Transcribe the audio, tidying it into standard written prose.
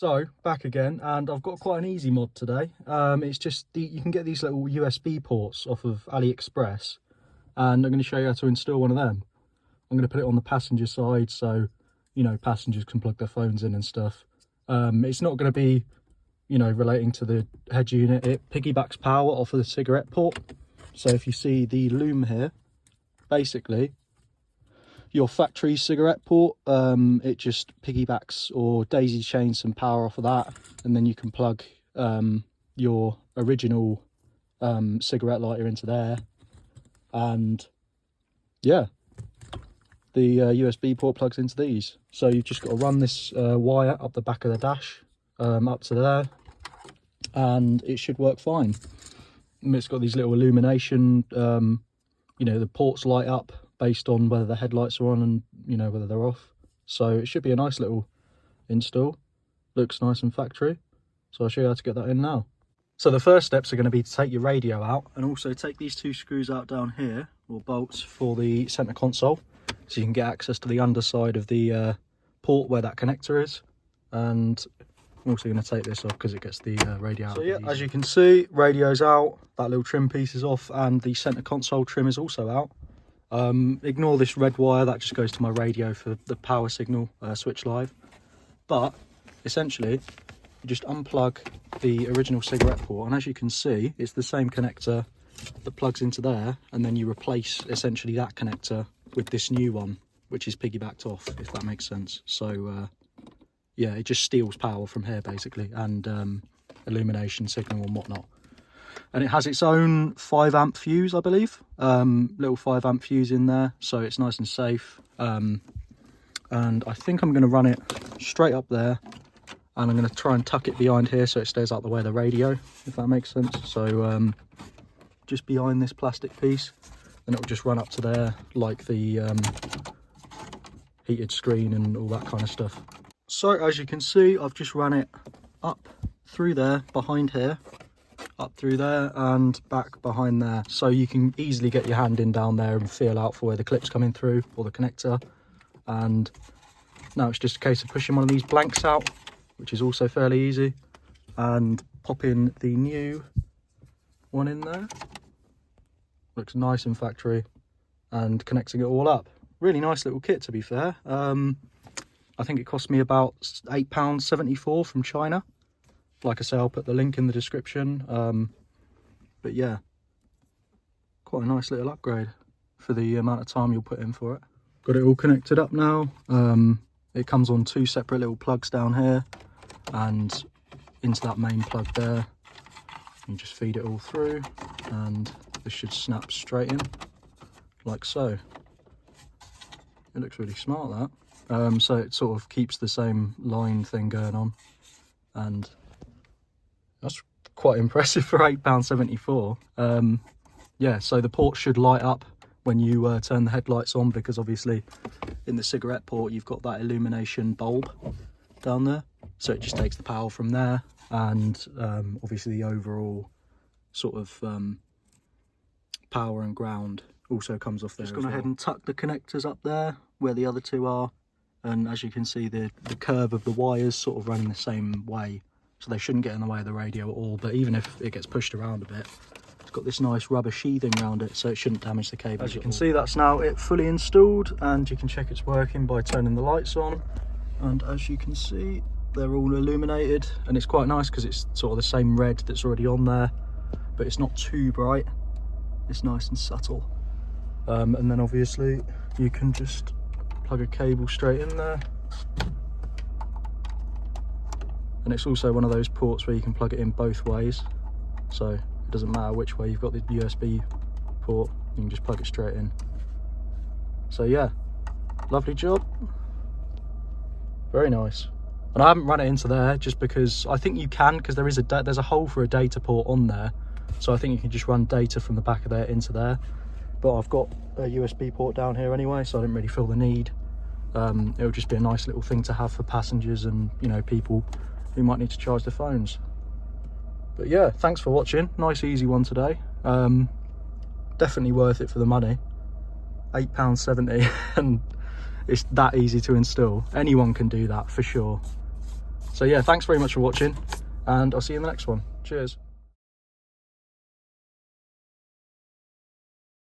So back again, and I've got quite an easy mod today. It's just you can get these little USB ports off of AliExpress, and I'm going to show you how to install one of them. I'm going to put it on the passenger side, so you know passengers can plug their phones in and stuff. It's not going to be, you know, relating to the head unit. It piggybacks power off of the cigarette port. So if you see the loom here, basically your factory cigarette port, it just piggybacks or daisy chains some power off of that, and then you can plug your original cigarette lighter into there, and yeah, the USB port plugs into these. So you've just got to run this wire up the back of the dash up to there, and it should work fine. And it's got these little illumination, you know, the ports light up based on whether the headlights are on and, you know, whether they're off. So it should be a nice little install. Looks nice and factory. So I'll show you how to get that in now. So the first steps are going to be to take your radio out, and also take these two screws out down here, or bolts, for the center console, so you can get access to the underside of the port where that connector is. And I'm also going to take this off because it gets the radio out. So yeah, as you can see, radio's out, that little trim piece is off, and the center console trim is also out. Ignore this red wire, that just goes to my radio for the power signal switch live. But essentially you just unplug the original cigarette port, and as you can see, it's the same connector that plugs into there, and then you replace essentially that connector with this new one, which is piggybacked off, if that makes sense. So yeah, it just steals power from here basically, and illumination signal and whatnot. And it has its own 5 amp fuse, I believe, little 5 amp fuse in there, so it's nice and safe. And I think I'm going to run it straight up there, and I'm going to try and tuck it behind here so it stays out the way of the radio, if that makes sense. So just behind this plastic piece, and it'll just run up to there like the heated screen and all that kind of stuff. So as you can see, I've just run it up through there, behind here, up through there and back behind there, so you can easily get your hand in down there and feel out for where the clip's coming through, or the connector. And now it's just a case of pushing one of these blanks out, which is also fairly easy, and popping the new one in there. Looks nice and factory, and connecting it all up. Really nice little kit, to be fair. I think it cost me about £8.74 from China. Like I say, I'll put the link in the description. But yeah, quite a nice little upgrade for the amount of time you'll put in for it. Got it all connected up now. It comes on 2 separate little plugs down here, and into that main plug there. You just feed it all through, and this should snap straight in, like so. It looks really smart, that. So it sort of keeps the same line thing going on, and that's quite impressive for £8.74. Yeah, so the port should light up when you turn the headlights on, because obviously in the cigarette port you've got that illumination bulb down there, so it just takes the power from there, and obviously the overall sort of power and ground also comes off there. Just gone ahead and tuck the connectors up there where the other two are, and as you can see, the curve of the wires sort of running the same way, so they shouldn't get in the way of the radio at all. But even if it gets pushed around a bit, it's got this nice rubber sheathing around it, so it shouldn't damage the cable. As you can see, that's now it fully installed, and you can check it's working by turning the lights on. And as you can see, they're all illuminated, and it's quite nice because it's sort of the same red that's already on there, but it's not too bright. It's nice and subtle. And then obviously you can just plug a cable straight in there. And it's also one of those ports where you can plug it in both ways, so it doesn't matter which way you've got the USB port, you can just plug it straight in. So yeah, lovely job, very nice. And I haven't run it into there just because I think you can, because there's a hole for a data port on there, so I think you can just run data from the back of there into there. But I've got a USB port down here anyway, so I didn't really feel the need. It'll just be a nice little thing to have for passengers and, you know, people who might need to charge their phones. But yeah, thanks for watching. Nice easy one today. Definitely worth it for the money. £8.70 and it's that easy to install. Anyone can do that for sure. So yeah, thanks very much for watching, and I'll see you in the next one. Cheers.